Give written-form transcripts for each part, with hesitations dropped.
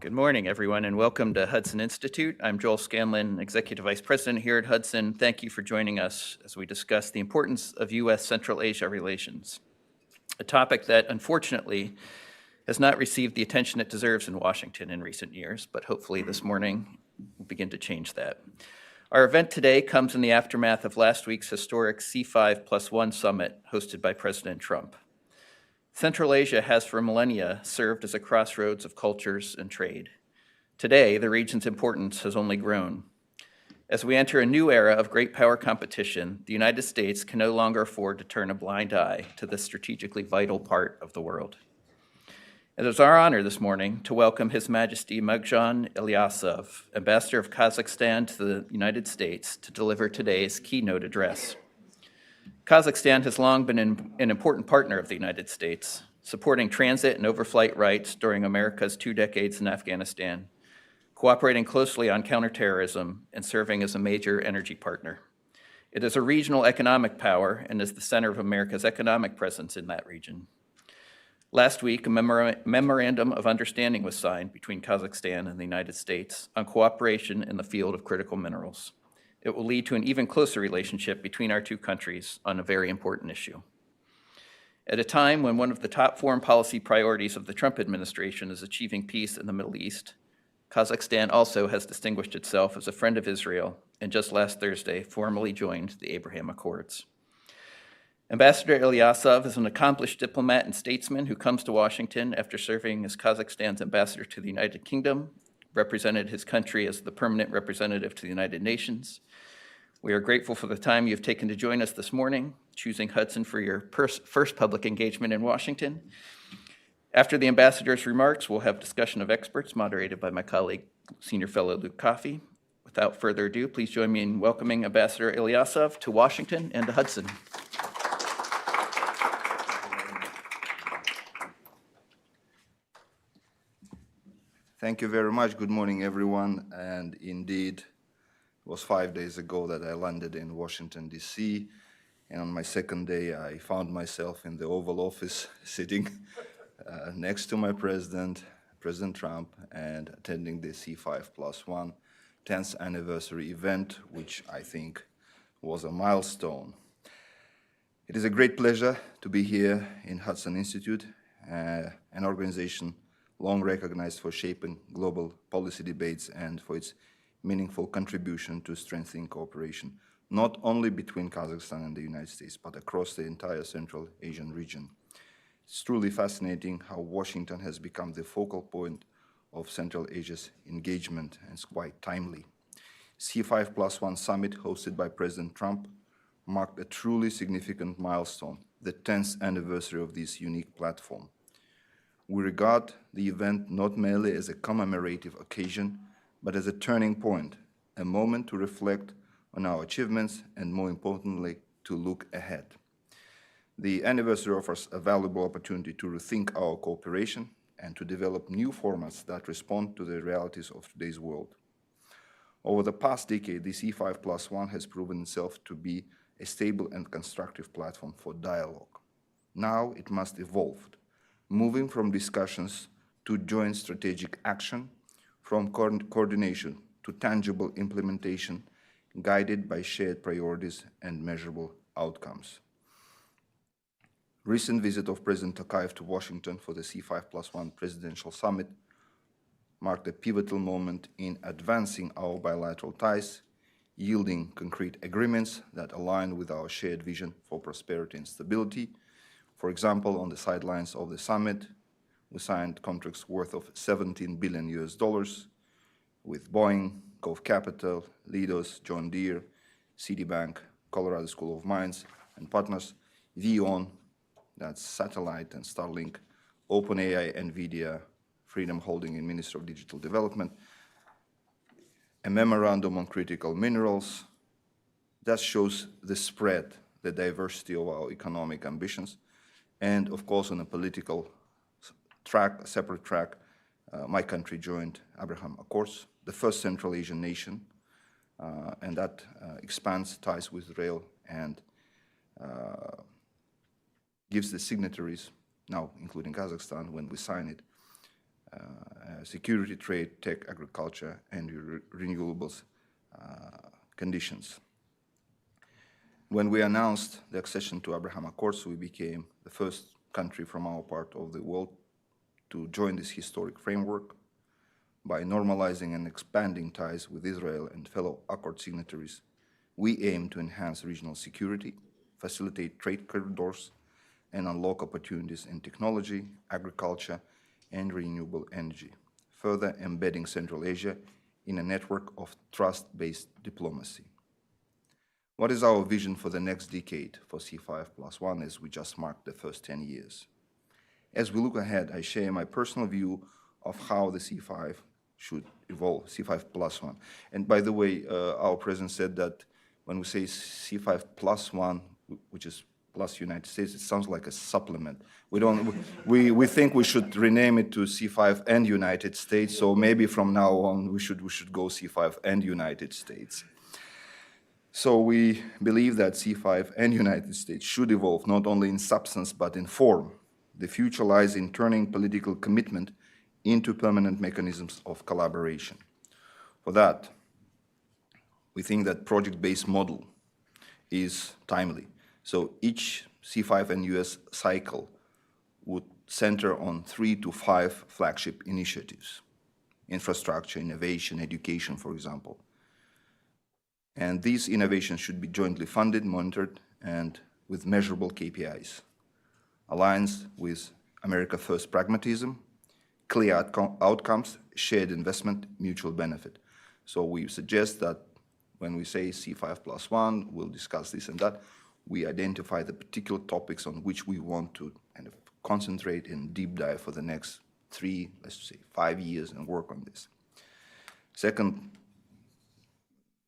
Good morning, everyone, and welcome to Hudson Institute. I'm Joel Scanlon, Executive Vice President here at Hudson. Thank you for joining us as we discuss the importance of U.S. Central Asia relations, a topic that, unfortunately, has not received the attention it deserves in Washington in recent years, but hopefully this morning we'll begin to change that. Our event today comes in the aftermath of last week's historic C5+1 summit hosted by President Trump. Central Asia has for millennia served as a crossroads of cultures and trade. Today, the region's importance has only grown. As we enter a new era of great power competition, the United States can no longer afford to turn a blind eye to this strategically vital part of the world. It is our honor this morning to welcome His Majesty Magzhan Ilyassov, Ambassador of Kazakhstan to the United States, to deliver today's keynote address. Kazakhstan has long been an important partner of the United States, supporting transit and overflight rights during America's 2 decades in Afghanistan, cooperating closely on counterterrorism, and serving as a major energy partner. It is a regional economic power and is the center of America's economic presence in that region. Last week, a memorandum of understanding was signed between Kazakhstan and the United States on cooperation in the field of critical minerals. It will lead to an even closer relationship between our two countries on a very important issue. At a time when one of the top foreign policy priorities of the Trump administration is achieving peace in the Middle East, Kazakhstan also has distinguished itself as a friend of Israel and just last Thursday formally joined the Abraham Accords. Ambassador Ilyassov is an accomplished diplomat and statesman who comes to Washington after serving as Kazakhstan's ambassador to the United Kingdom, represented his country as the permanent representative to the United Nations. We are grateful for the time you've taken to join us this morning, choosing Hudson for your first public engagement in Washington. After the ambassador's remarks, we'll have discussion of experts moderated by my colleague, Senior Fellow Luke Coffey. Without further ado, please join me in welcoming Ambassador Ilyassov to Washington and to Hudson. Thank you very much. Good morning, everyone. And indeed, it was 5 days ago that I landed in Washington, D.C. And on my second day, I found myself in the Oval Office sitting next to my president, President Trump, and attending the C5+1 10th anniversary event, which I think was a milestone. It is a great pleasure to be here in Hudson Institute, an organization long recognized for shaping global policy debates and for its meaningful contribution to strengthening cooperation, not only between Kazakhstan and the United States, but across the entire Central Asian region. It's truly fascinating how Washington has become the focal point of Central Asia's engagement, and it's quite timely. C5+1 summit hosted by President Trump marked a truly significant milestone, the 10th anniversary of this unique platform. We regard the event not merely as a commemorative occasion, but as a turning point, a moment to reflect on our achievements and, more importantly, to look ahead. The anniversary offers a valuable opportunity to rethink our cooperation and to develop new formats that respond to the realities of today's world. Over the past decade, the C5+1 has proven itself to be a stable and constructive platform for dialogue. Now it must evolve, moving from discussions to joint strategic action, from coordination to tangible implementation, guided by shared priorities and measurable outcomes. Recent visit of President Tokayev to Washington for the C5+1 presidential summit marked a pivotal moment in advancing our bilateral ties, yielding concrete agreements that align with our shared vision for prosperity and stability. For example, on the sidelines of the summit, we signed contracts worth of $17 billion with Boeing, Cove Capital, Leidos, John Deere, Citibank, Colorado School of Mines, and partners, VEON, that's Satellite and Starlink, OpenAI, NVIDIA, Freedom Holding and Minister of Digital Development, a memorandum on critical minerals. That shows the spread, the diversity of our economic ambitions. And of course, on a political track, a separate track, my country joined Abraham Accords, the first Central Asian nation, and that expands ties with Israel and gives the signatories, now including Kazakhstan, when we sign it, security, trade, tech, agriculture, and renewables conditions. When we announced the accession to Abraham Accords, we became the first country from our part of the world to join this historic framework. By normalizing and expanding ties with Israel and fellow Accord signatories, we aim to enhance regional security, facilitate trade corridors, and unlock opportunities in technology, agriculture, and renewable energy, further embedding Central Asia in a network of trust-based diplomacy. What is our vision for the next decade for C5+1 as we just marked the first 10 years? As we look ahead, I share my personal view of how the C5 should evolve, C5+1. And by the way, our president said that when we say C5+1, which is plus United States, it sounds like a supplement. We think we should rename it to C5 and United States, so maybe from now on we should go C5 and United States. So we believe that C5 and United States should evolve not only in substance but in form. The future lies in turning political commitment into permanent mechanisms of collaboration. For that, we think that project-based model is timely. So each C5 and US cycle would center on 3 to 5 flagship initiatives: infrastructure, innovation, education, for example. And these innovations should be jointly funded, monitored, and with measurable KPIs. Alliance with America First pragmatism, clear outcomes, shared investment, mutual benefit. So we suggest that when we say C5+1, we'll discuss this and that, we identify the particular topics on which we want to kind of concentrate and deep dive for the next 3, let's say 5 years and work on this. Second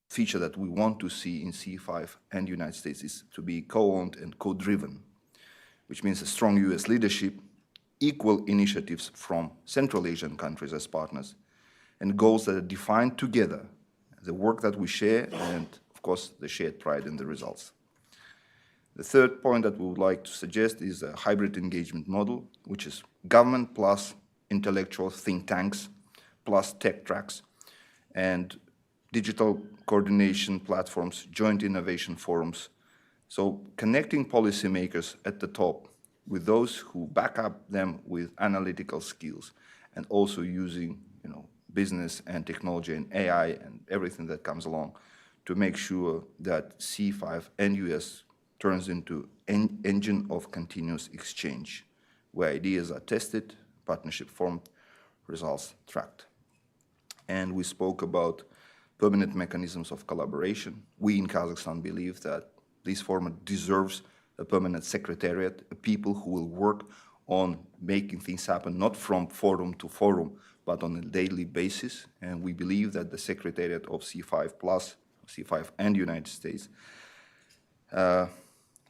feature that we want to see in C5 and United States is to be co-owned and co-driven, which means a strong US leadership, equal initiatives from Central Asian countries as partners, and goals that are defined together, the work that we share, and of course, the shared pride in the results. The third point that we would like to suggest is a hybrid engagement model, which is government plus intellectual think tanks, plus tech tracks, and digital coordination platforms, joint innovation forums. So connecting policymakers at the top with those who back up them with analytical skills, and also using business and technology and AI and everything that comes along to make sure that C5 and US turns into an engine of continuous exchange, where ideas are tested, partnership formed, results tracked. And we spoke about permanent mechanisms of collaboration. We in Kazakhstan believe that this format deserves a permanent secretariat, people who will work on making things happen, not from forum to forum, but on a daily basis. And we believe that the secretariat of C5+, C5 and United States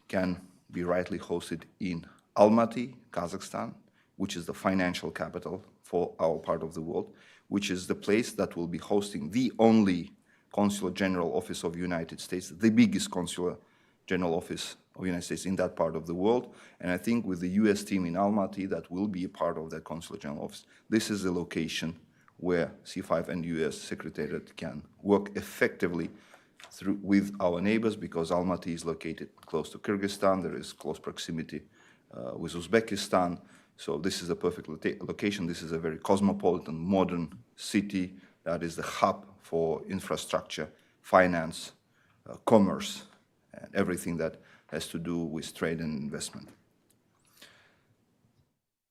can be rightly hosted in Almaty, Kazakhstan, which is the financial capital for our part of the world, which is the place that will be hosting the only Consular General Office of the United States, the biggest Consular General Office of the United States in that part of the world. And I think with the US team in Almaty that will be a part of that Consular General Office, this is the location where C5 and US Secretariat can work effectively with our neighbors, because Almaty is located close to Kyrgyzstan, there is close proximity with Uzbekistan. So this is a perfect location. This is a very cosmopolitan, modern city that is the hub for infrastructure, finance, commerce, and everything that has to do with trade and investment.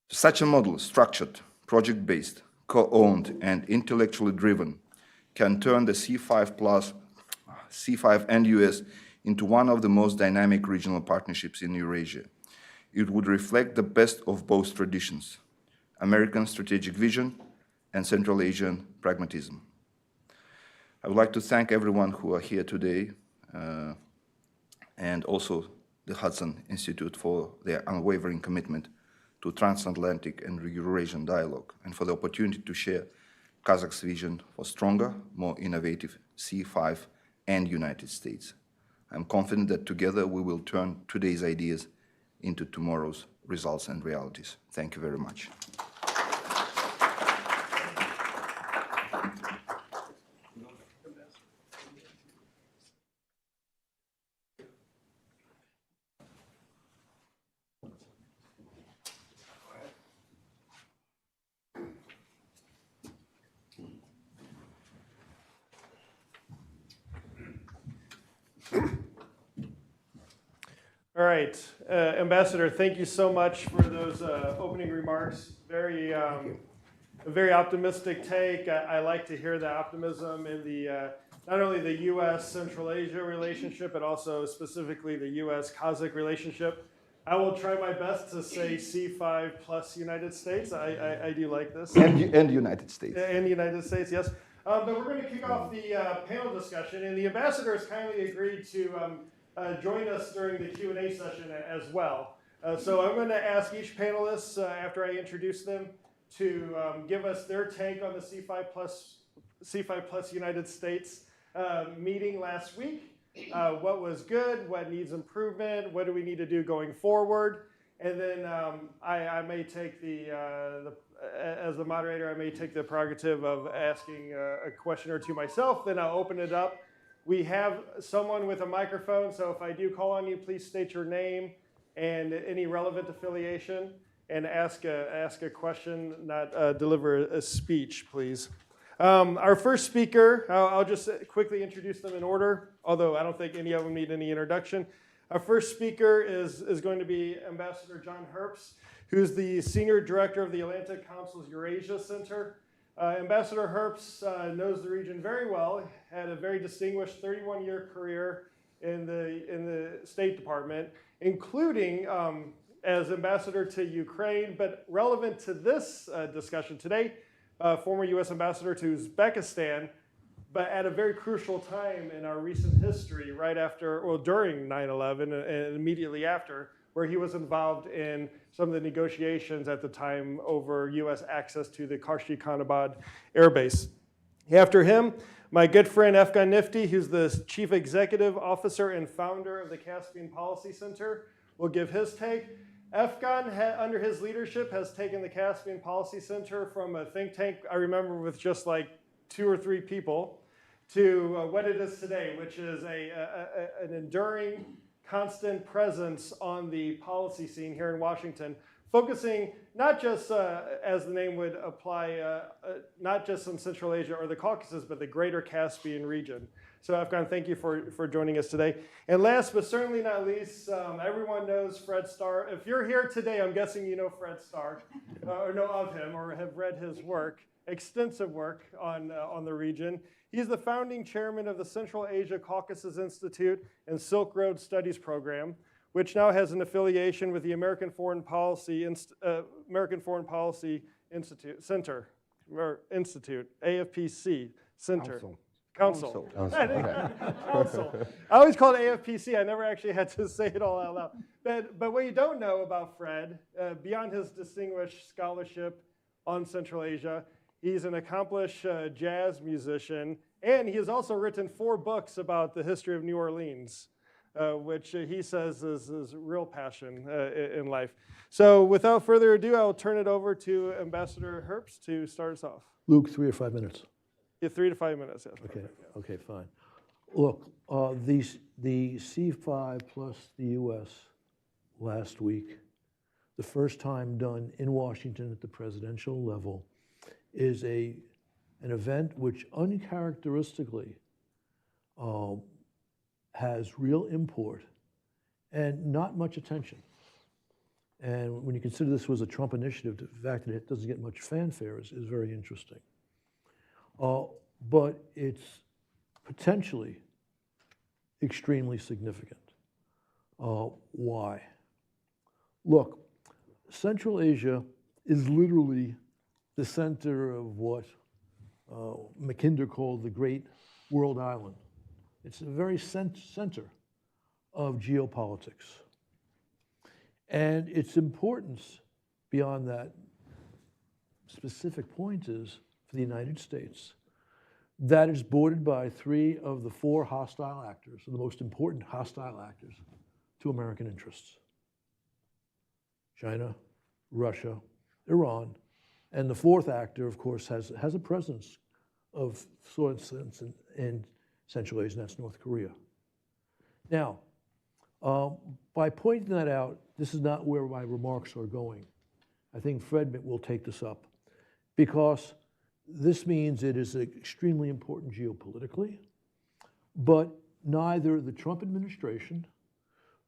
Such a model, structured, project-based, co-owned, and intellectually driven, can turn the C5 and US into one of the most dynamic regional partnerships in Eurasia. It would reflect the best of both traditions, American strategic vision and Central Asian pragmatism. I would like to thank everyone who are here today, and also the Hudson Institute for their unwavering commitment to transatlantic and Eurasian dialogue, and for the opportunity to share Kazakh's vision for stronger, more innovative C5 and United States. I'm confident that together we will turn today's ideas into tomorrow's results and realities. Thank you very much. All right, Ambassador, thank you so much for those opening remarks. A very optimistic take. I like to hear the optimism in the not only the U.S. Central Asia relationship, but also specifically the U.S. Kazakh relationship. I will try my best to say C5 plus United States. I do like this. And United States. And the United States, yes. But we're going to kick off the panel discussion, and the ambassador has kindly agreed to join us during the Q&A session as well. So I'm going to ask each panelist, after I introduce them, to give us their take on the C5 plus United States meeting last week. What was good, what needs improvement, what do we need to do going forward? And then I may take as the moderator, I may take the prerogative of asking a question or two myself, then I'll open it up. We have someone with a microphone, so if I do call on you, please state your name and any relevant affiliation, and ask a question, not deliver a speech, please. Our first speaker, I'll just quickly introduce them in order, although I don't think any of them need any introduction. Our first speaker is going to be Ambassador John Herbst, who's the Senior Director of the Atlantic Council's Eurasia Center. Ambassador Herbst knows the region very well, had a very distinguished 31-year career in the State Department, including as ambassador to Ukraine, but relevant to this discussion today, former U.S. ambassador to Uzbekistan, but at a very crucial time in our recent history, right after, well, during 9/11 and immediately after, where he was involved in some of the negotiations at the time over U.S. access to the Kyrgyzstan Air Base. After him, my good friend Efkan Nifty, who's the Chief Executive Officer and founder of the Caspian Policy Center, will give his take. Efkan, under his leadership, has taken the Caspian Policy Center from a think tank, I remember, with just like 2 or 3 people, to what it is today, which is an enduring, constant presence on the policy scene here in Washington, focusing not just, as the name would apply, not just on Central Asia or the Caucasus, but the greater Caspian region. So Efkan, thank you for joining us today. And last but certainly not least, everyone knows Fred Starr. If you're here today, I'm guessing you know Fred Starr, or know of him, or have read his work, extensive work on the region. He's the founding chairman of the Central Asia Caucasus Institute and Silk Road Studies Program, which now has an affiliation with the American Foreign Policy Institute, Center, or Institute, AFPC Center. Council. Council. I always call it AFPC. I never actually had to say it all out loud. But what you don't know about Fred, beyond his distinguished scholarship on Central Asia, he's an accomplished jazz musician, and he has also written 4 books about the history of New Orleans, which he says is his real passion in life. So without further ado, I'll turn it over to Ambassador Herbst to start us off. Luke, 3 or 5 minutes. Yeah, 3 to 5 minutes, yes. Okay, okay, fine. Look, the C5 plus the U.S. last week, the first time done in Washington at the presidential level, is an event which uncharacteristically has real import and not much attention. And when you consider this was a Trump initiative, the fact that it doesn't get much fanfare is very interesting. But it's potentially extremely significant. Why? Look, Central Asia is literally the center of what Mackinder called the Great World Island. It's the very center of geopolitics. And its importance beyond that specific point is for the United States that is bordered by 3 of the 4 hostile actors, the most important hostile actors to American interests: China, Russia, Iran, and the 4th actor, of course, has a presence of sorts in Central Asia, and that's North Korea. Now, by pointing that out, this is not where my remarks are going. I think Fred will take this up, because this means it is extremely important geopolitically, but neither the Trump administration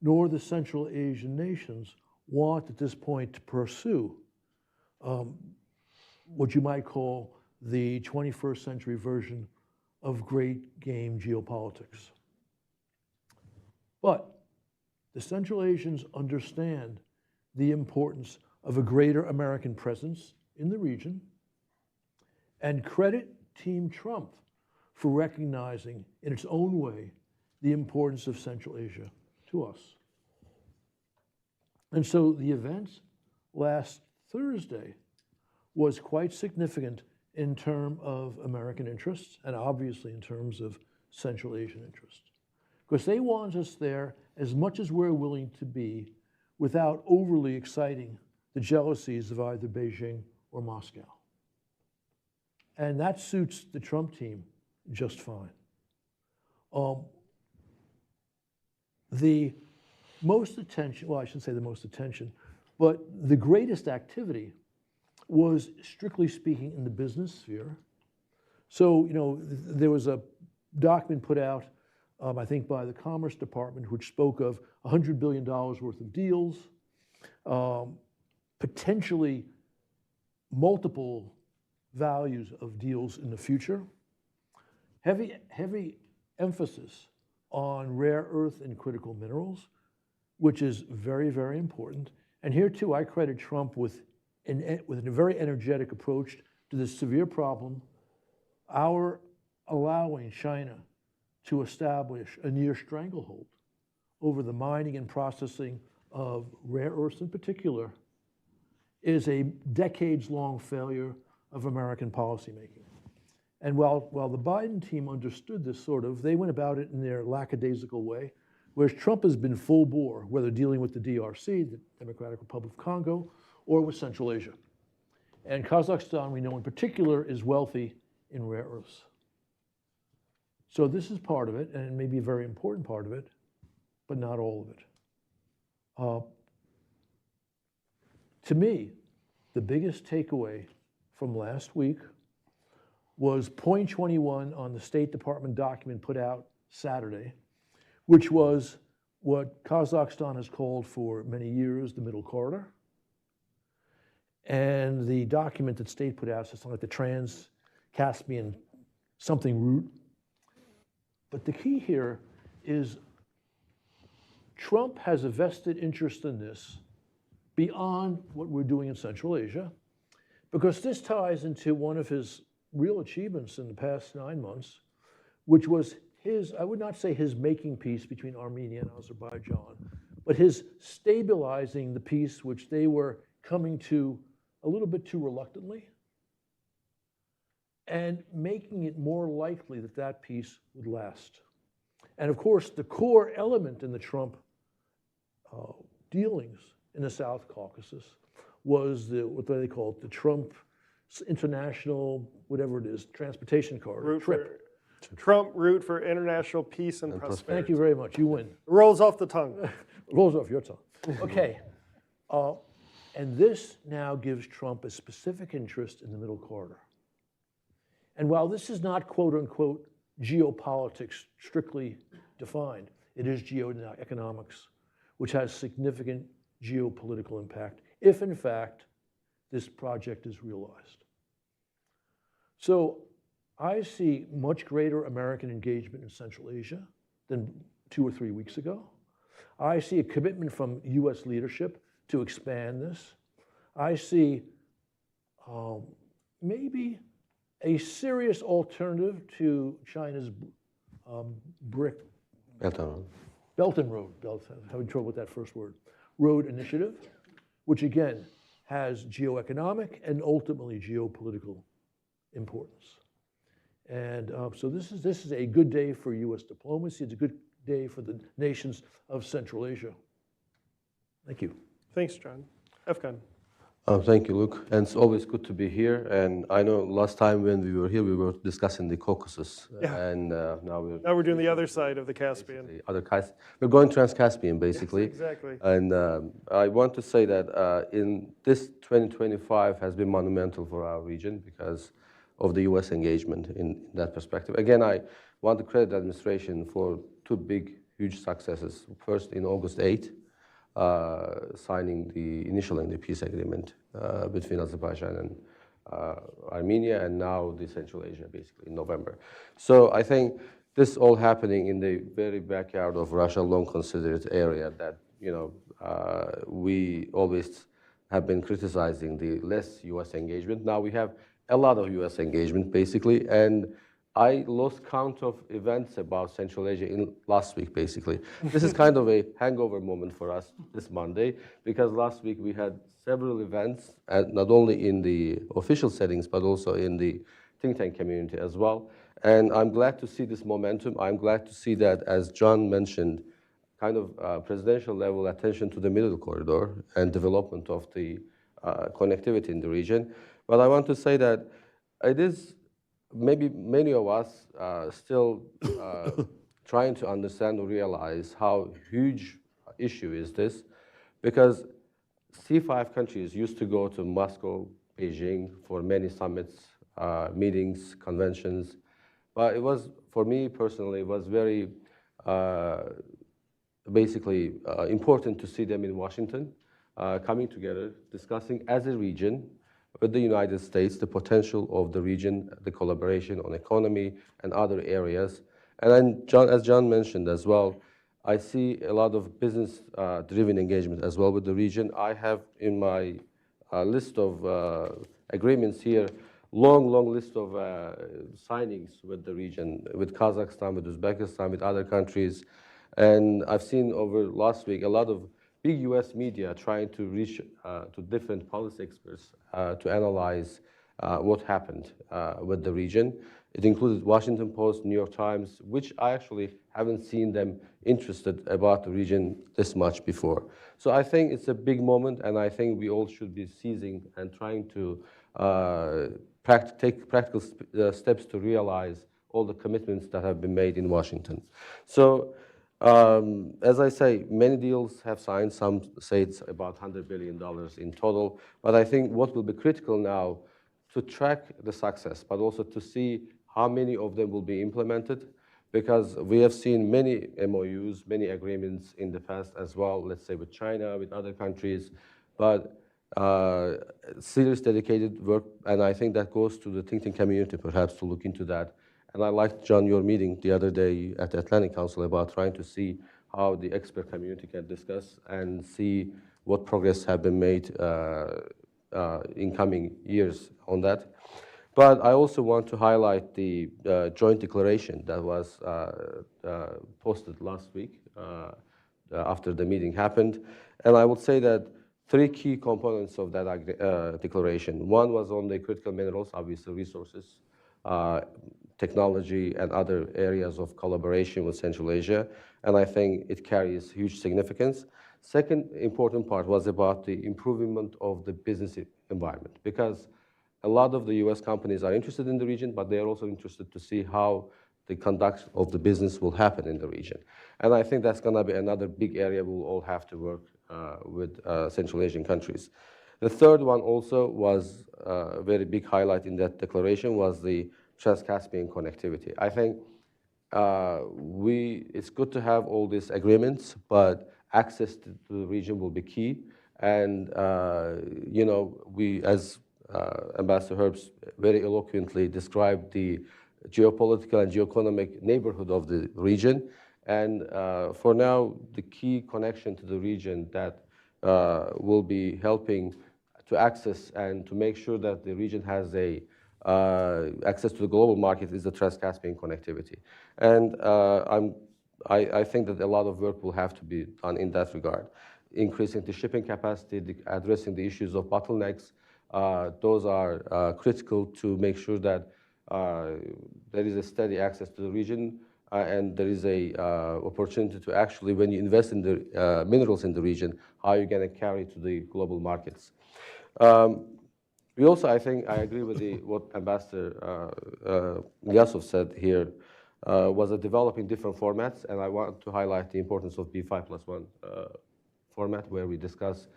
nor the Central Asian nations want at this point to pursue what you might call the 21st century version of great game geopolitics. But the Central Asians understand the importance of a greater American presence in the region and credit Team Trump for recognizing in its own way the importance of Central Asia to us. And so the event last Thursday was quite significant in terms of American interests and obviously in terms of Central Asian interests. Because they want us there as much as we're willing to be without overly exciting the jealousies of either Beijing or Moscow. And that suits the Trump team just fine. The most attention, well, I shouldn't say the most attention, but the greatest activity was, strictly speaking, in the business sphere. So, there was a document put out, I think by the Commerce Department, which spoke of $100 billion worth of deals, potentially multiple values of deals in the future, heavy emphasis on rare earth and critical minerals, which is very, very important. And here too, I credit Trump with a very energetic approach to this severe problem, our allowing China to establish a near stranglehold over the mining and processing of rare earths in particular is a decades-long failure of American policymaking. And while the Biden team understood this they went about it in their lackadaisical way, whereas Trump has been full bore, whether dealing with the DRC, the Democratic Republic of Congo, or with Central Asia. And Kazakhstan, we know in particular, is wealthy in rare earths. So this is part of it, and it may be a very important part of it, but not all of it. To me, the biggest takeaway from last week was point 21 on the State Department document put out Saturday, which was what Kazakhstan has called for many years the Middle Corridor. And the document that State put out says something like the Trans-Caspian something route. But the key here is Trump has a vested interest in this beyond what we're doing in Central Asia, because this ties into one of his real achievements in the past 9 months, which was his, I would not say his making peace between Armenia and Azerbaijan, but his stabilizing the peace which they were coming to a little bit too reluctantly, and making it more likely that that peace would last. And of course, the core element in the Trump dealings in the South Caucasus was what they call it, the Trump international, whatever it is, transportation corridor, Trump route for international peace and prosperity. Thank you very much. You win. Rolls off the tongue. Rolls off your tongue. Okay. And this now gives Trump a specific interest in the Middle Corridor. And while this is not quote unquote geopolitics strictly defined, it is geoeconomics, which has significant geopolitical impact, if in fact this project is realized. So I see much greater American engagement in Central Asia than 2 or 3 weeks ago. I see a commitment from US leadership to expand this. I see maybe a serious alternative to China's Belt and Road, having trouble with that first word, road initiative, which again has geoeconomic and ultimately geopolitical importance. And so this is a good day for US diplomacy. It's a good day for the nations of Central Asia. Thank you. Thanks, John. Efkan. Thank you, Luke. And it's always good to be here. And I know last time when we were here, we were discussing the Caucasus. Yeah. And now we're doing the other side of the Caspian. We're going trans-Caspian, basically. Yes, exactly. And I want to say that in this 2025 has been monumental for our region because of the U.S. engagement in that perspective. Again, I want to credit the administration for 2 big huge successes. First, in August 8, initialing the peace agreement between Azerbaijan and Armenia, and now the Central Asia, basically in November. So I think this all happening in the very backyard of Russia, long considered area that we always have been criticizing the less U.S. engagement. Now we have a lot of U.S. engagement, basically, and I lost count of events about Central Asia in last week, basically. This is kind of a hangover moment for us this Monday, because last week we had several events, and not only in the official settings, but also in the think tank community as well. And I'm glad to see this momentum. I'm glad to see that, as John mentioned, kind of presidential level attention to the middle corridor and development of the connectivity in the region. But I want to say that it is maybe many of us still trying to understand or realize how huge issue is this, because C5 countries used to go to Moscow, Beijing for many summits, meetings, conventions, but it was, for me personally, it was very basically important to see them in Washington, coming together, discussing as a region with the United States, the potential of the region, the collaboration on economy and other areas. And then, as John mentioned as well, I see a lot of business-driven engagement as well with the region. I have in my list of agreements here, long list of signings with the region, with Kazakhstan, with Uzbekistan, with other countries. And I've seen over last week a lot of big US media trying to reach to different policy experts to analyze what happened with the region. It included Washington Post, New York Times, which I actually haven't seen them interested about the region this much before. So I think it's a big moment, and I think we all should be seizing and trying to take practical steps to realize all the commitments that have been made in Washington. So as I say, many deals have signed. Some say it's about $100 billion in total. But I think what will be critical now to track the success, but also to see how many of them will be implemented, because we have seen many MOUs, many agreements in the past as well, let's say with China, with other countries, but serious dedicated work, and I think that goes to the think tank community perhaps to look into that. And I liked, John, your meeting the other day at the Atlantic Council about trying to see how the expert community can discuss and see what progress have been made in coming years on that. But I also want to highlight the joint declaration that was posted last week after the meeting happened. And I would say that three key components of that declaration. One was on the critical minerals, obviously resources, technology, and other areas of collaboration with Central Asia, and I think it carries huge significance. Second important part was about the improvement of the business environment, because a lot of the US companies are interested in the region, but they are also interested to see how the conduct of the business will happen in the region. And I think that's gonna be another big area we'll all have to work with Central Asian countries. The third one also was a very big highlight in that declaration was the Trans-Caspian connectivity. I think it's good to have all these agreements, but access to the region will be key. And we, as Ambassador Herbst very eloquently described the geopolitical and geoeconomic neighborhood of the region. And for now, the key connection to the region that will be helping to access and to make sure that the region has a access to the global market is the Trans-Caspian connectivity. And I think that a lot of work will have to be done in that regard. Increasing the shipping capacity, addressing the issues of bottlenecks, those are critical to make sure that there is a steady access to the region and there is a opportunity to actually, when you invest in the minerals in the region, how you're gonna carry to the global markets. We also, I think, I agree with what Ambassador Ilyassov said here, was developing different formats, and I want to highlight the importance of B5+1 format, where we discuss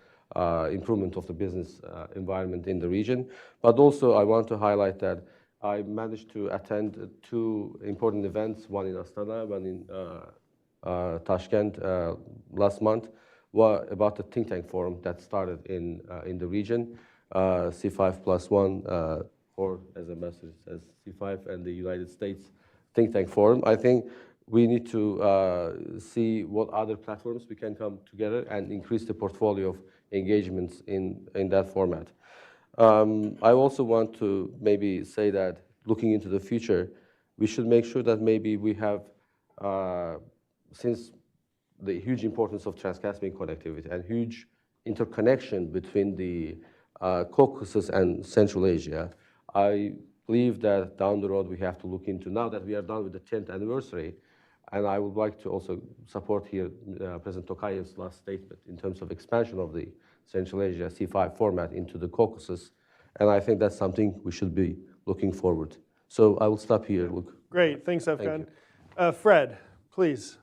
improvement of the business environment in the region. But also, I want to highlight that I managed to attend two important events, one in Astana, one in Tashkent last month, were about the think tank forum that started in the region, C5+1, or as Ambassador says, C5 and the United States think tank forum. I think we need to see what other platforms we can come together and increase the portfolio of engagements in that format. I also want to maybe say that looking into the future, we should make sure that maybe we have, since the huge importance of Trans-Caspian connectivity and huge interconnection between the Caucasus and Central Asia, I believe that down the road we have to look into, now that we are done with the 10th anniversary, and I would like to also support here President Tokayev's last statement in terms of expansion of the Central Asia C5 format into the Caucasus, and I think that's something we should be looking forward. So I will stop here. Look. Great, thanks, Efkan. Fred, please.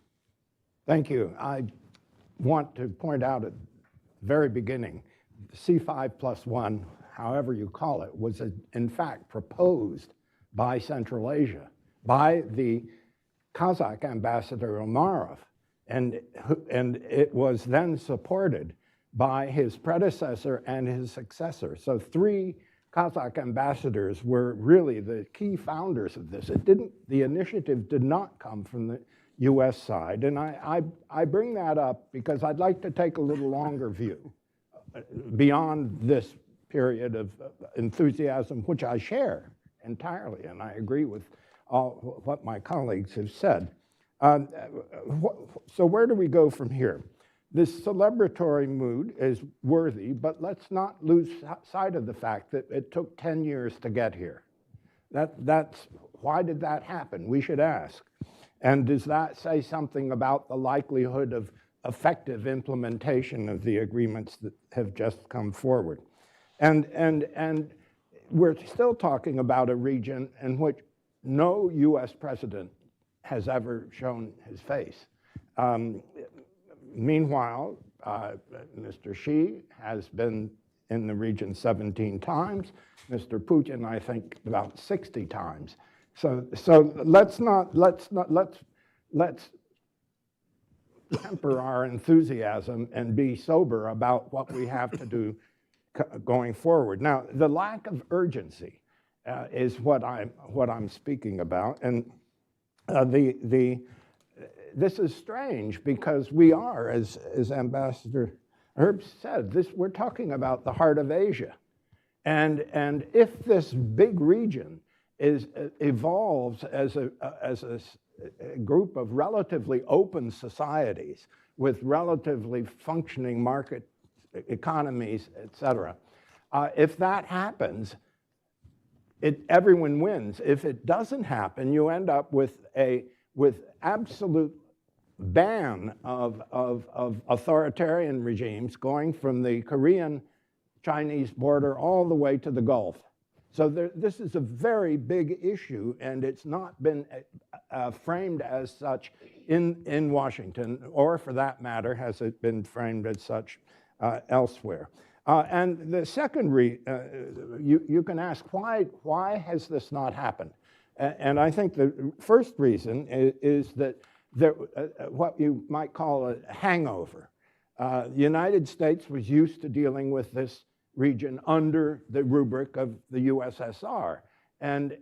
Thank you. I want to point out at the very beginning, C5+1, however you call it, was in fact proposed by Central Asia, by the Kazakh Ambassador Umarov, and it was then supported by his predecessor and his successor. So 3 Kazakh ambassadors were really the key founders of this. The initiative did not come from the US side, and I bring that up because I'd like to take a little longer view beyond this period of enthusiasm, which I share entirely, and I agree with all what my colleagues have said. So where do we go from here? This celebratory mood is worthy, but let's not lose sight of the fact that it took 10 years to get here. Why did that happen? We should ask. And does that say something about the likelihood of effective implementation of the agreements that have just come forward? And we're still talking about a region in which no US president has ever shown his face. Meanwhile, Mr. Xi has been in the region 17 times. Mr. Putin, I think, about 60 times. So let's temper our enthusiasm and be sober about what we have to do going forward. Now, the lack of urgency is what I'm speaking about, and this is strange because we are, as Ambassador Herbst said, we're talking about the heart of Asia, and if this big region evolves as a group of relatively open societies with relatively functioning market economies, et cetera, if that happens, everyone wins. If it doesn't happen, you end up with absolute ban of authoritarian regimes going from the Korean-Chinese border all the way to the Gulf. So this is a very big issue, and it's not been framed as such in Washington, or for that matter, has it been framed as such elsewhere. And the second, you can ask, why has this not happened? And I think the first reason is that what you might call a hangover. The United States was used to dealing with this region under the rubric of the USSR. And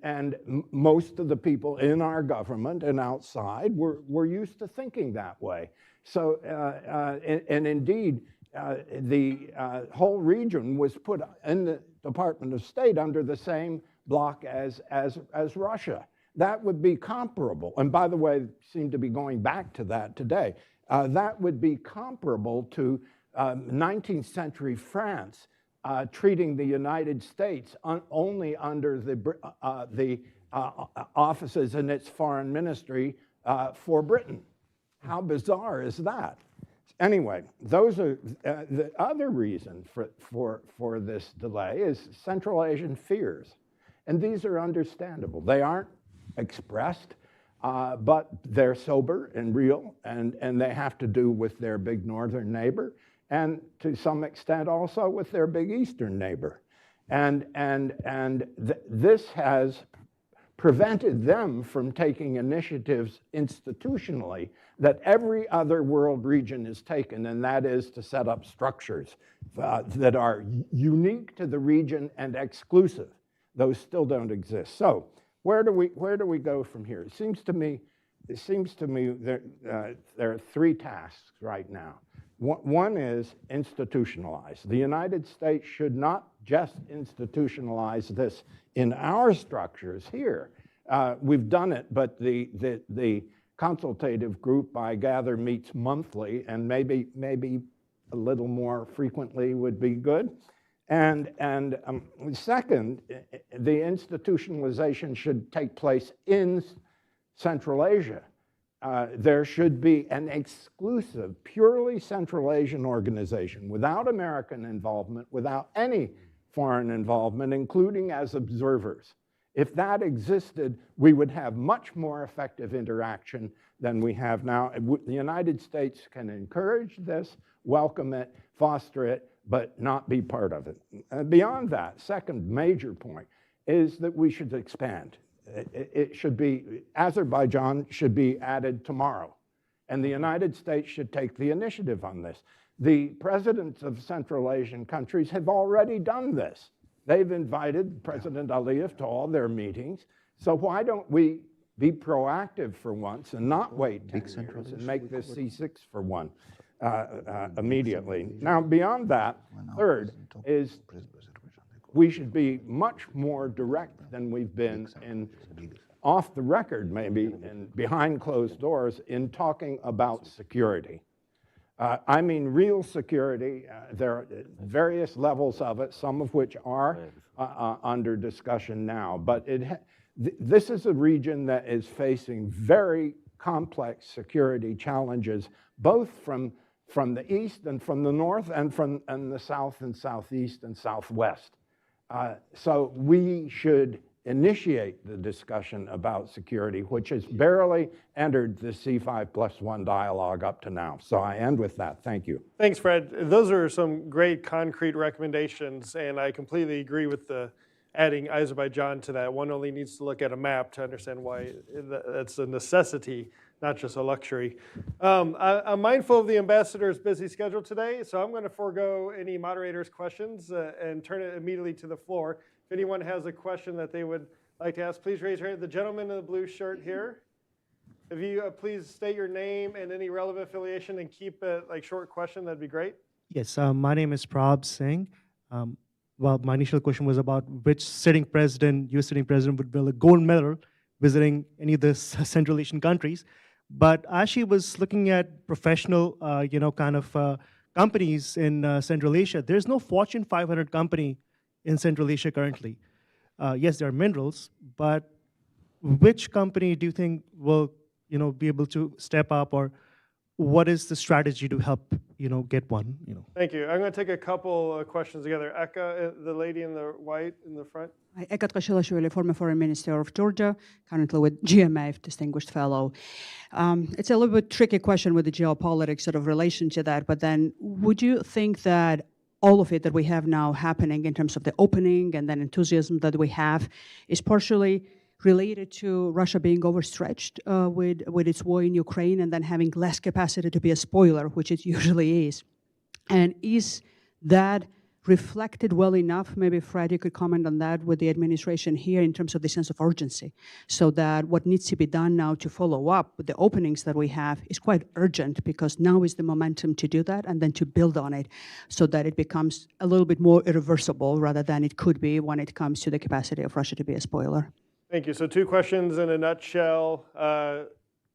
most of the people in our government and outside were used to thinking that way. So, and indeed, the whole region was put in the Department of State under the same block as Russia. That would be comparable, and by the way, seem to be going back to that today. That would be comparable to 19th century France treating the United States only under the offices in its foreign ministry for Britain. How bizarre is that? Anyway, those are the other reason for this delay is Central Asian fears. And these are understandable. They aren't expressed, but they're sober and real, and they have to do with their big northern neighbor, and to some extent also with their big eastern neighbor. This has prevented them from taking initiatives institutionally that every other world region has taken, and that is to set up structures that are unique to the region and exclusive. Those still don't exist. So where do we go from here? It seems to me there are three tasks right now. One is institutionalize. The United States should not just institutionalize this in our structures here. We've done it, but the consultative group, I gather, meets monthly, and maybe a little more frequently would be good. And second, the institutionalization should take place in Central Asia. There should be an exclusive, purely Central Asian organization without American involvement, without any foreign involvement, including as observers. If that existed, we would have much more effective interaction than we have now. The United States can encourage this, welcome it, foster it, but not be part of it. Beyond that, second major point is that we should expand. It should be, Azerbaijan should be added tomorrow, and the United States should take the initiative on this. The presidents of Central Asian countries have already done this. They've invited President Aliyev to all their meetings, so why don't we be proactive for once and not wait 10 years and make this C6 for one immediately. Now, beyond that, third is we should be much more direct than we've been in off the record, maybe, and behind closed doors in talking about security. I mean real security. There are various levels of it, some of which are under discussion now. But this is a region that is facing very complex security challenges, both from the east and from the north, and from the south and southeast and southwest. So we should initiate the discussion about security, which has barely entered the C5+1 dialogue up to now. So I end with that. Thank you. Thanks, Fred. Those are some great concrete recommendations, and I completely agree with adding Azerbaijan to that. One only needs to look at a map to understand why that's a necessity, not just a luxury. I'm mindful of the ambassador's busy schedule today, so I'm going to forego any moderator's questions and turn it immediately to the floor. If anyone has a question that they would like to ask, please raise your hand. The gentleman in the blue shirt here. If you please state your name and any relevant affiliation and keep it like short question, that'd be great. Yes, my name is Prabh Singh. Well, my initial question was about which US sitting president would win a gold medal visiting any of the Central Asian countries. But I actually was looking at professional, companies in Central Asia. There's no Fortune 500 company in Central Asia currently. Yes, there are minerals, but which company do you think will, be able to step up, or what is the strategy to help, get one? Thank you. I'm going to take a couple of questions together. Eka, the lady in the white in the front. Hi, Eka Tkashilashvili, former Foreign Minister of Georgia, currently with GMA, Distinguished Fellow. It's a little bit tricky question with the geopolitics sort of relation to that, but then would you think that all of it that we have now happening in terms of the opening and then enthusiasm that we have is partially related to Russia being overstretched with its war in Ukraine and then having less capacity to be a spoiler, which it usually is? And is that reflected well enough? Maybe Fred, you could comment on that with the administration here in terms of the sense of urgency, so that what needs to be done now to follow up with the openings that we have is quite urgent, because now is the momentum to do that and then to build on it so that it becomes a little bit more irreversible rather than it could be when it comes to the capacity of Russia to be a spoiler. Thank you. So 2 questions in a nutshell.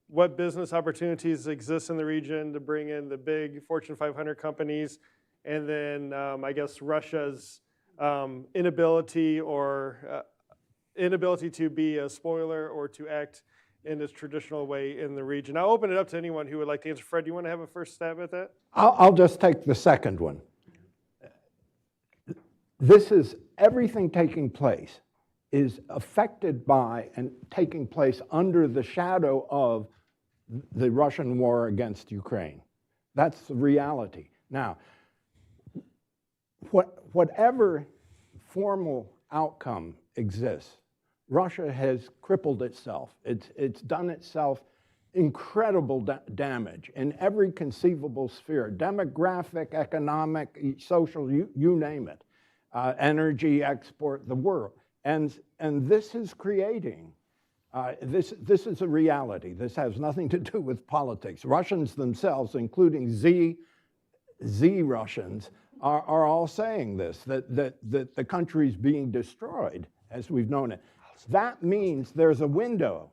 What business opportunities exist in the region to bring in the big Fortune 500 companies? And then I guess Russia's inability to be a spoiler or to act in its traditional way in the region. I'll open it up to anyone who would like to answer. Fred, do you want to have a first stab at that? I'll just take the second one. This is everything taking place is affected by and taking place under the shadow of the Russian war against Ukraine. That's the reality. Now, whatever formal outcome exists, Russia has crippled itself. It's done itself incredible damage in every conceivable sphere, demographic, economic, social, you name it, energy export, the world. And this is creating, this is a reality. This has nothing to do with politics. Russians themselves, including Z Russians, are all saying this, that the country's being destroyed as we've known it. That means there's a window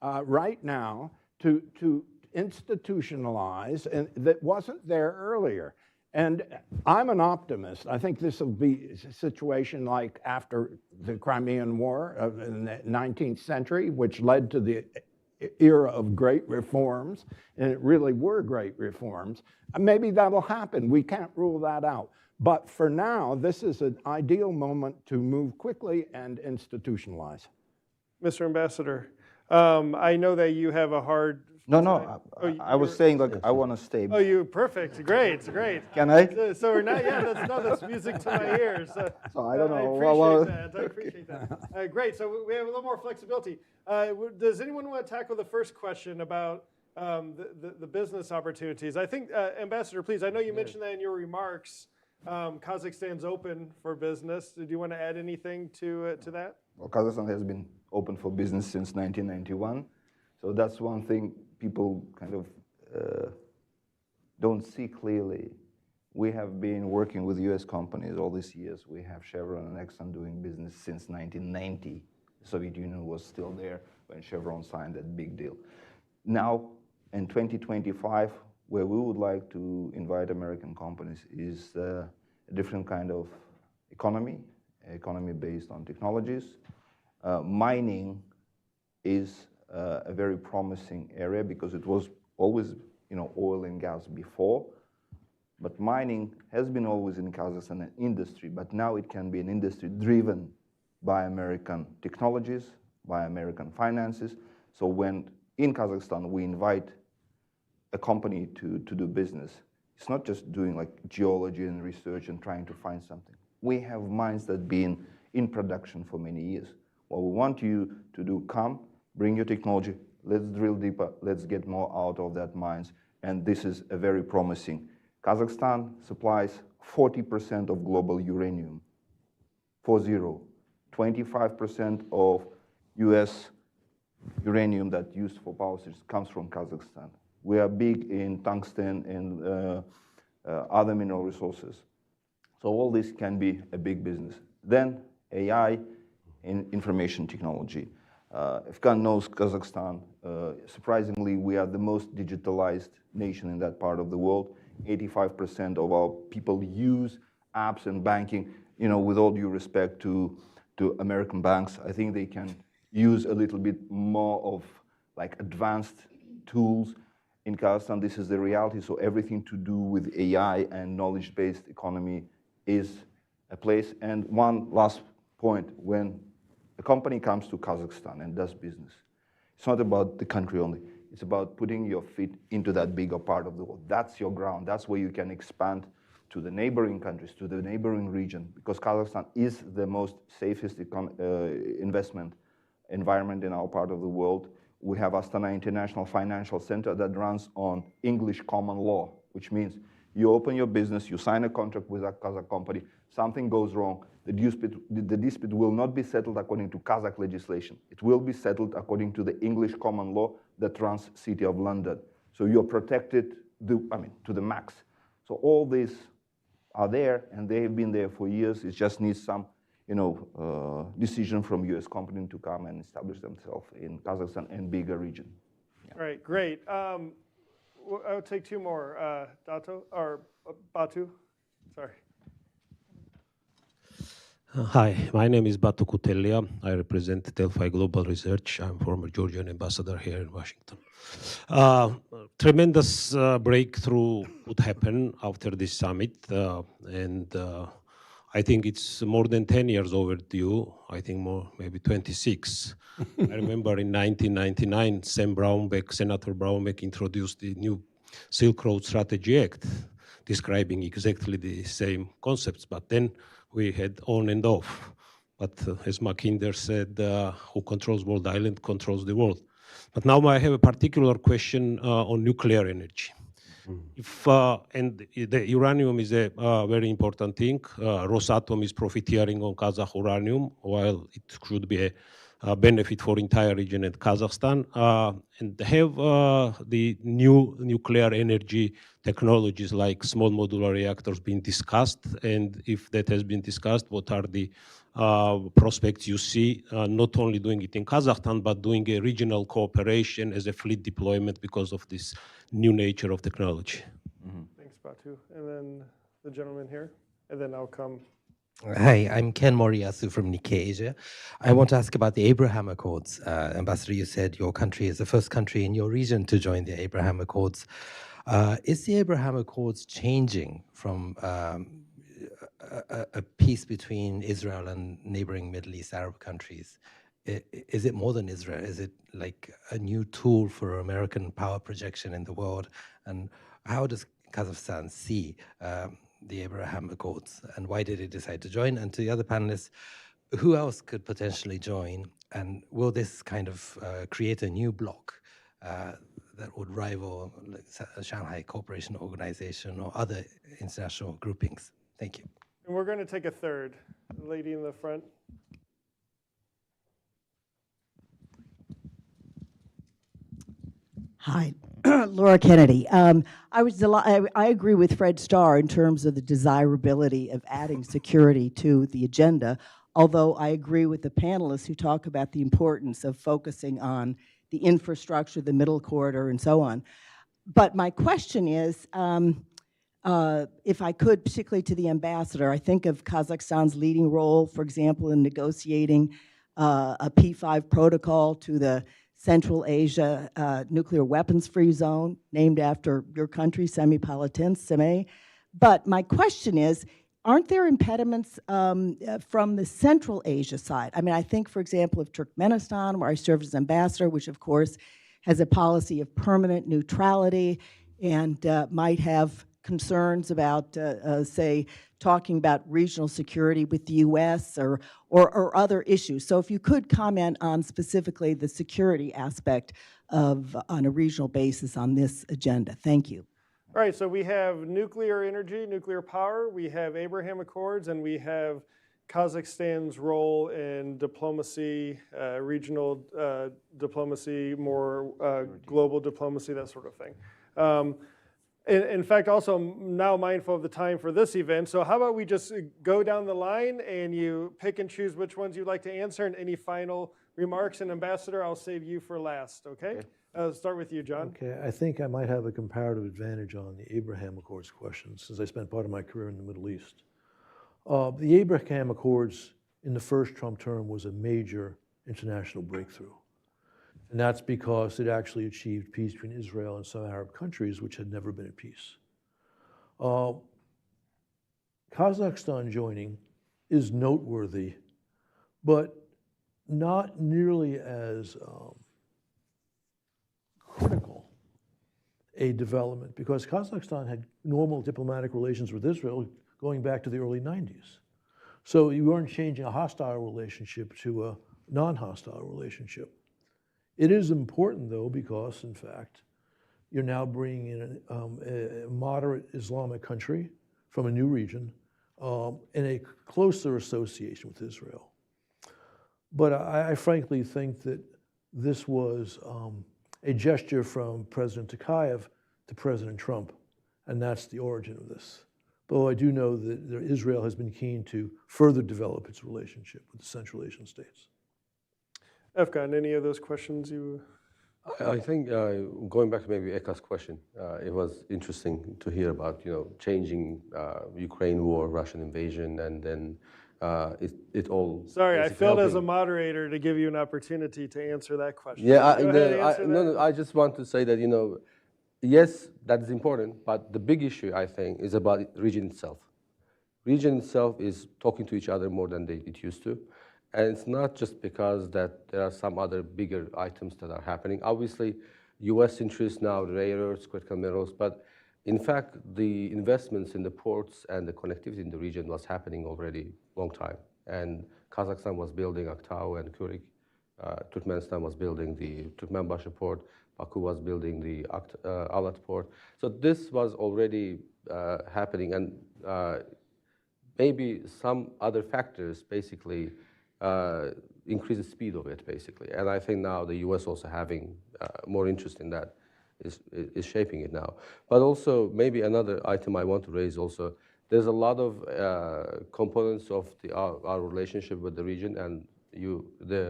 right now to institutionalize, and that wasn't there earlier. And I'm an optimist. I think this will be a situation like after the Crimean War in the 19th century, which led to the era of great reforms, and it really were great reforms. Maybe that'll happen. We can't rule that out. But for now, this is an ideal moment to move quickly and institutionalize. Mr. Ambassador, I know that you have a hard... I was saying, like, I want to stay. Oh, you perfect. Great, great. Can I? So we're not, yeah, that's music to my ears. So I don't know. I appreciate that. Great, so we have a little more flexibility. Does anyone want to tackle the first question about the business opportunities? I think, Ambassador, please, I know you mentioned that in your remarks. Kazakhstan's open for business. Do you want to add anything to that? Well, Kazakhstan has been open for business since 1991. So that's one thing people kind of don't see clearly. We have been working with US companies all these years. We have Chevron and Exxon doing business since 1990. The Soviet Union was still there when Chevron signed that big deal. Now, in 2025, where we would like to invite American companies is a different kind of economy based on technologies. Mining is a very promising area because it was always, oil and gas before. But mining has been always in Kazakhstan an industry, but now it can be an industry driven by American technologies, by American finances. So when in Kazakhstan we invite a company to do business, it's not just doing like geology and research and trying to find something. We have mines that have been in production for many years. What we want you to do, come, bring your technology, let's drill deeper, let's get more out of that mines. And this is a very promising. Kazakhstan supplies 40% of global uranium, 40. 25% of US uranium that's used for power stations comes from Kazakhstan. We are big in tungsten and other mineral resources. So all this can be a big business. Then AI and information technology. Ifkan knows Kazakhstan. Surprisingly, we are the most digitalized nation in that part of the world. 85% of our people use apps and banking. With all due respect to American banks, I think they can use a little bit more of like advanced tools. In Kazakhstan, this is the reality. So everything to do with AI and knowledge-based economy is a place. And one last point, when a company comes to Kazakhstan and does business, it's not about the country only. It's about putting your feet into that bigger part of the world. That's your ground. That's where you can expand to the neighboring countries, to the neighboring region, because Kazakhstan is the most safest investment environment in our part of the world. We have Astana International Financial Center that runs on English common law, which means you open your business, you sign a contract with a Kazakh company, something goes wrong, the dispute will not be settled according to Kazakh legislation. It will be settled according to the English common law that runs City of London. So you're protected to the max. So all these are there, and they've been there for years. It just needs some decision from US company to come and establish themselves in Kazakhstan and bigger region. Yeah. All right, great. I'll take two more. Batu, sorry. Hi, my name is Batu Kutelia. I represent Delphi Global Research. I'm former Georgian ambassador here in Washington. Tremendous breakthrough would happen after this summit, and I think it's more than 10 years overdue. I think more, maybe 26. I remember in 1999, Senator Brownback introduced the new Silk Road Strategy Act, describing exactly the same concepts, but then we had on and off. But as Mackinder said, who controls world island controls the world. But now I have a particular question on nuclear energy. If and the uranium is a very important thing. Rosatom is profiteering on Kazakh uranium, while it should be a benefit for entire region and Kazakhstan. And have the new nuclear energy technologies like small modular reactors been discussed? And if that has been discussed, what are the prospects you see, not only doing it in Kazakhstan, but doing a regional cooperation as a fleet deployment because of this new nature of technology? Thanks, Batu. And then the gentleman here, and then I'll come. Hi, I'm Ken Moriyasu from Nikkei Asia. I want to ask about the Abraham Accords. Ambassador, you said your country is the first country in your region to join the Abraham Accords. Is the Abraham Accords changing from a peace between Israel and neighboring Middle East Arab countries? Is it more than Israel? Is it like a new tool for American power projection in the world? And how does Kazakhstan see the Abraham Accords, and why did it decide to join? And to the other panelists, who else could potentially join? And will this kind of create a new bloc that would rival Shanghai Cooperation Organization or other international groupings? Thank you. And we're going to take a third. The lady in the front. Hi, Laura Kennedy. I agree with Fred Starr in terms of the desirability of adding security to the agenda, although I agree with the panelists who talk about the importance of focusing on the infrastructure, the middle corridor, and so on. But my question is, if I could, particularly to the ambassador, I think of Kazakhstan's leading role, for example, in negotiating a P5 protocol to the Central Asia nuclear weapons-free zone, named after your country, Semipalatinsk. But my question is, aren't there impediments from the Central Asia side? I mean, I think, for example, of Turkmenistan, where I served as ambassador, which of course has a policy of permanent neutrality and might have concerns about, say, talking about regional security with the US or other issues. So if you could comment on specifically the security aspect of, on a regional basis on this agenda. Thank you. All right, so we have nuclear energy, nuclear power, we have Abraham Accords, and we have Kazakhstan's role in diplomacy, regional diplomacy, more global diplomacy, that sort of thing. In fact, also I'm now mindful of the time for this event, so how about we just go down the line and you pick and choose which ones you'd like to answer, and any final remarks. And Ambassador, I'll save you for last, okay? Start with you, John. Okay, I think I might have a comparative advantage on the Abraham Accords question, since I spent part of my career in the Middle East. The Abraham Accords in the first Trump term was a major international breakthrough. And that's because it actually achieved peace between Israel and some Arab countries which had never been at peace. Kazakhstan joining is noteworthy, but not nearly as critical a development, because Kazakhstan had normal diplomatic relations with Israel going back to the early 90s. So you weren't changing a hostile relationship to a non-hostile relationship. It is important, though, because, in fact, you're now bringing in a moderate Islamic country from a new region in a closer association with Israel. But I frankly think that this was a gesture from President Tokayev to President Trump, and that's the origin of this. Though I do know that Israel has been keen to further develop its relationship with the Central Asian states. Efkan, any of those questions you? I think going back to maybe Eka's question, it was interesting to hear about changing Ukraine war, Russian invasion, and then it all. Sorry, I failed as a moderator to give you an opportunity to answer that question. Yeah, no, I just want to say that yes, that is important, but the big issue I think is about the region itself. Region itself is talking to each other more than it used to. And it's not just because that there are some other bigger items that are happening. Obviously, US interests now, rare earths, critical minerals, but in fact, the investments in the ports and the connectivity in the region was happening already a long time. And Kazakhstan was building Aktau and Kurik. Turkmenistan was building the Turkmenbashi port. Baku was building the Alat port. So this was already happening, and maybe some other factors basically increase the speed of it, basically. And I think now the US also having more interest in that is shaping it now. But also, maybe another item I want to raise also, there's a lot of components of our relationship with the region, and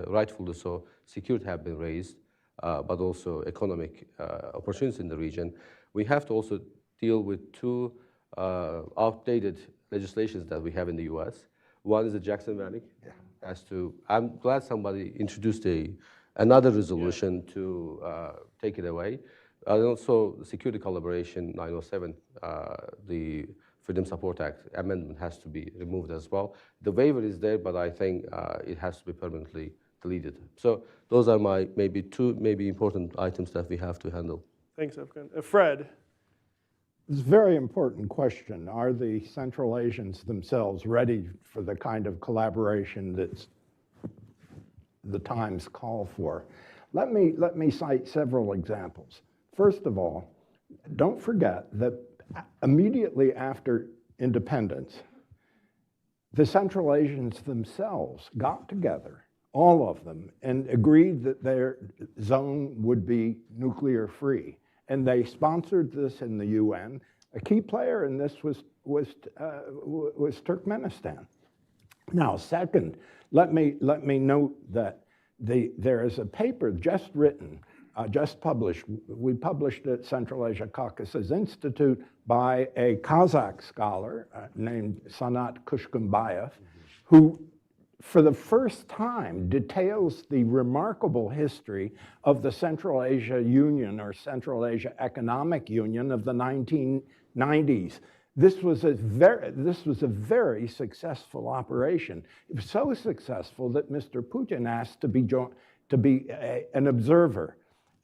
rightfully so, security have been raised, but also economic opportunities in the region. We have to also deal with two outdated legislations that we have in the US. One is the Jackson Valley. I'm glad somebody introduced another resolution to take it away. And also the Security Collaboration 907, the Freedom Support Act amendment has to be removed as well. The waiver is there, but I think it has to be permanently deleted. So those are my two important items that we have to handle. Thanks, Efkan. Fred. It's a very important question. Are the Central Asians themselves ready for the kind of collaboration that the times call for? Let me cite several examples. First of all, don't forget that immediately after independence, the Central Asians themselves got together, all of them, and agreed that their zone would be nuclear free. And they sponsored this in the UN. A key player in this was Turkmenistan. Now, second, let me note that there is a paper just written, just published. We published at Central Asia Caucasus Institute by a Kazakh scholar named Sanat Kushkumbayev, who for the first time details the remarkable history of the Central Asia Union or Central Asia Economic Union of the 1990s. This was a very successful operation. It was so successful that Mr. Putin asked to be an observer.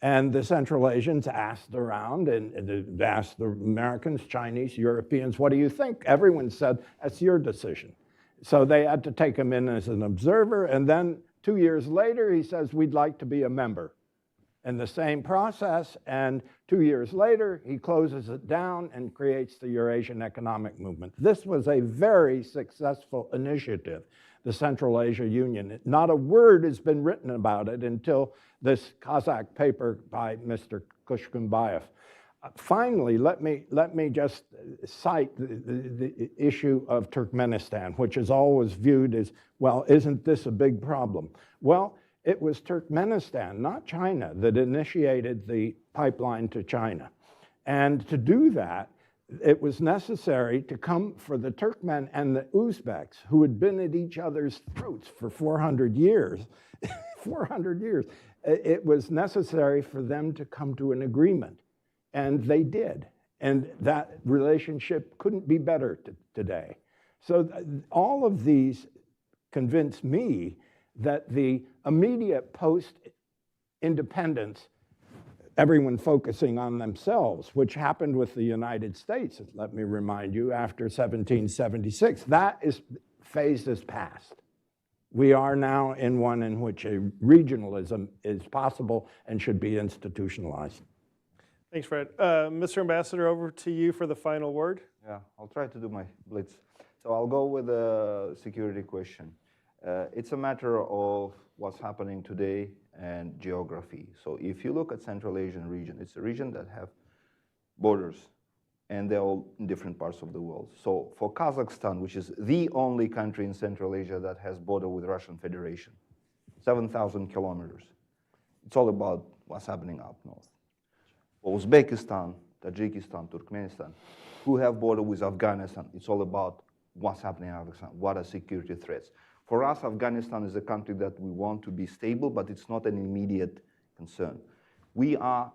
And the Central Asians asked around and asked the Americans, Chinese, Europeans, what do you think? Everyone said, that's your decision. So they had to take him in as an observer, and then 2 years later, he says, we'd like to be a member. And the same process, and 2 years later, he closes it down and creates the Eurasian Economic Movement. This was a very successful initiative, the Central Asia Union. Not a word has been written about it until this Kazakh paper by Mr. Kushkumbayev. Finally, let me just cite the issue of Turkmenistan, which is always viewed as, well, isn't this a big problem? Well, it was Turkmenistan, not China, that initiated the pipeline to China. And to do that, it was necessary to come for the Turkmen and the Uzbeks, who had been at each other's throats for 400 years. 400 years. It was necessary for them to come to an agreement. And they did. And that relationship couldn't be better today. So all of these convince me that the immediate post-independence, everyone focusing on themselves, which happened with the United States, let me remind you, after 1776, phase is past. We are now in one in which a regionalism is possible and should be institutionalized. Thanks, Fred. Mr. Ambassador, over to you for the final word. Yeah, I'll try to do my blitz. So I'll go with a security question. It's a matter of what's happening today and geography. So if you look at Central Asian region, it's a region that have borders, and they're all in different parts of the world. So for Kazakhstan, which is the only country in Central Asia that has border with Russian Federation, 7,000 kilometers. It's all about what's happening up north. For Uzbekistan, Tajikistan, Turkmenistan, who have border with Afghanistan, it's all about what's happening in Afghanistan, what are security threats. For us, Afghanistan is a country that we want to be stable, but it's not an immediate concern. We are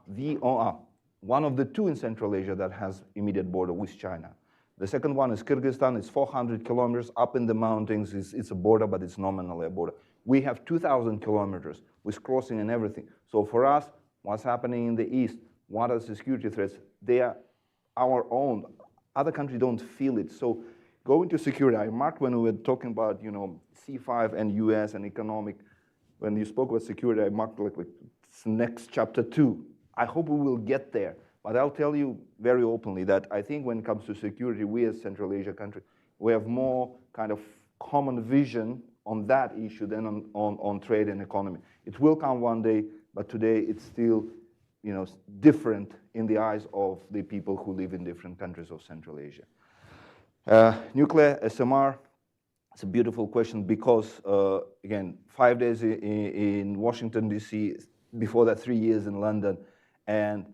one of the two in Central Asia that has immediate border with China. The second one is Kyrgyzstan. It's 400 kilometers up in the mountains. It's a border, but it's nominally a border. We have 2,000 kilometers with crossing and everything. So for us, what's happening in the east, what are the security threats? They are our own. Other countries don't feel it. So Going to security, I marked when we were talking about, you know, C5 and US and economic, when you spoke about security, I marked like it's next chapter 2. I hope we will get there. But I'll tell you very openly that I think when it comes to security, we as Central Asia country, we have more kind of common vision on that issue than on trade and economy. It will come one day, but today it's still, you know, different in the eyes of the people who live in different countries of Central Asia. Nuclear SMR, it's a beautiful question because, again, 5 days in Washington, D.C., before that 3 years in London, and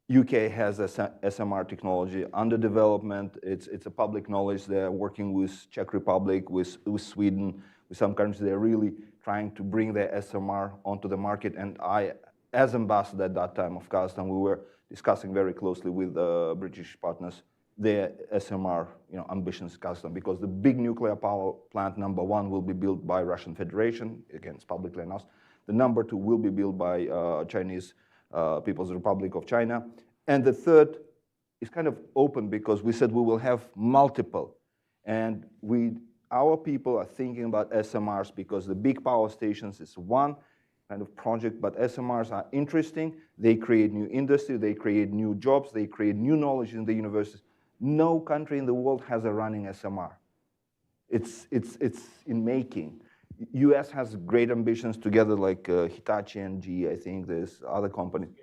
UK has SMR technology under development. It's a public knowledge. They're working with Czech Republic, with Sweden, with some countries. They're really trying to bring their SMR onto the market. And I, as ambassador at that time of Kazakhstan, we were discussing very closely with British partners their SMR, you know, ambitions in Kazakhstan, because the big nuclear power plant #1 will be built by Russian Federation. Again, it's publicly announced. The #2 will be built by Chinese People's Republic of China. And the third is kind of open because we said we will have multiple. And our people are thinking about SMRs because the big power stations is one kind of project, but SMRs are interesting. They create new industry, they create new jobs, they create new knowledge in the universities. No country in the world has a running SMR. It's in making. US has great ambitions together, like Hitachi and GE, I think there's other companies.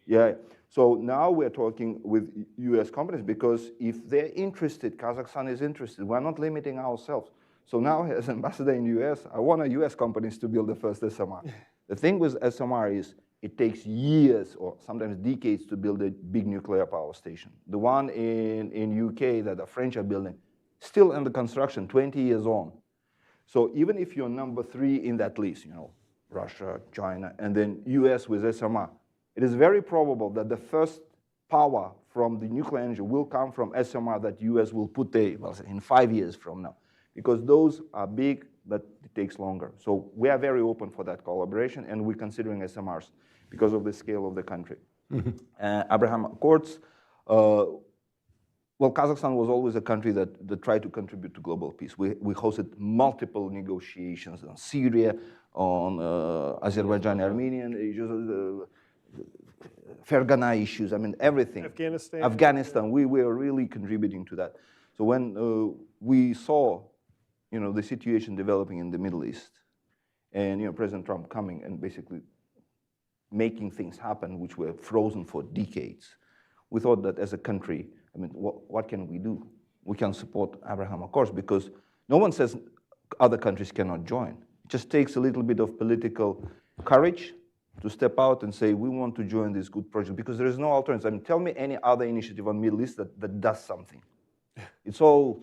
Yeah, so now we're talking with US companies because if they're interested, Kazakhstan is interested. We're not limiting ourselves. So now as ambassador in US, I want US companies to build the first SMR. The thing with SMR is it takes years or sometimes decades to build a big nuclear power station. The one in UK that the French are building, still under construction, 20 years on. So even if you're #3 in that list, you know, Russia, China, and then US with SMR, it is very probable that the first power from the nuclear energy will come from SMR that US will put there, well, in 5 years from now, because those are big, but it takes longer. So we are very open for that collaboration, and we're considering SMRs because of the scale of the country. Abraham Accords, well, Kazakhstan was always a country that tried to contribute to global peace. We hosted multiple negotiations on Syria, on Azerbaijan, Armenian issues, Fergana issues, I mean, everything. Afghanistan, we were really contributing to that. So when we saw, you know, the situation developing in the Middle East, and, you know, President Trump coming and basically making things happen which were frozen for decades, we thought that as a country, I mean, what can we do? We can support Abraham Accords because no one says other countries cannot join. It just takes a little bit of political courage to step out and say, we want to join this good project because there is no alternative. I mean, tell me any other initiative on Middle East that does something. It's all,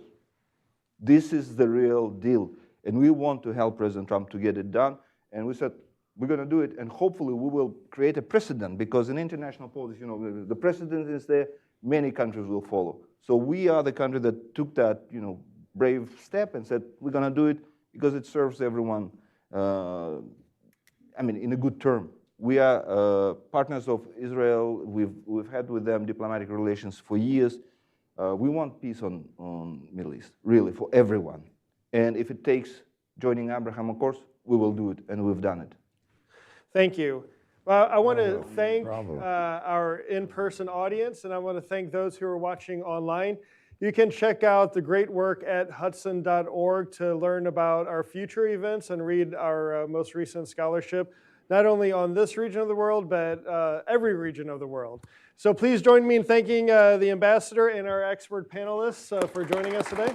this is the real deal. And we want to help President Trump to get it done. And we said, we're going to do it. And hopefully we will create a precedent because in international politics, you know, the precedent is there. Many countries will follow. So we are the country that took that, you know, brave step and said, we're going to do it because it serves everyone, I mean, in a good term. We are partners of Israel. We've had with them diplomatic relations for years. We want peace on Middle East, really, for everyone. And if it takes joining Abraham Accords, we will do it, and we've done it. Thank you. Well, I want to thank our in-person audience, and I want to thank those who are watching online. You can check out the great work at hudson.org to learn about our future events and read our most recent scholarship, not only on this region of the world, but every region of the world. So please join me in thanking the ambassador and our expert panelists for joining us today.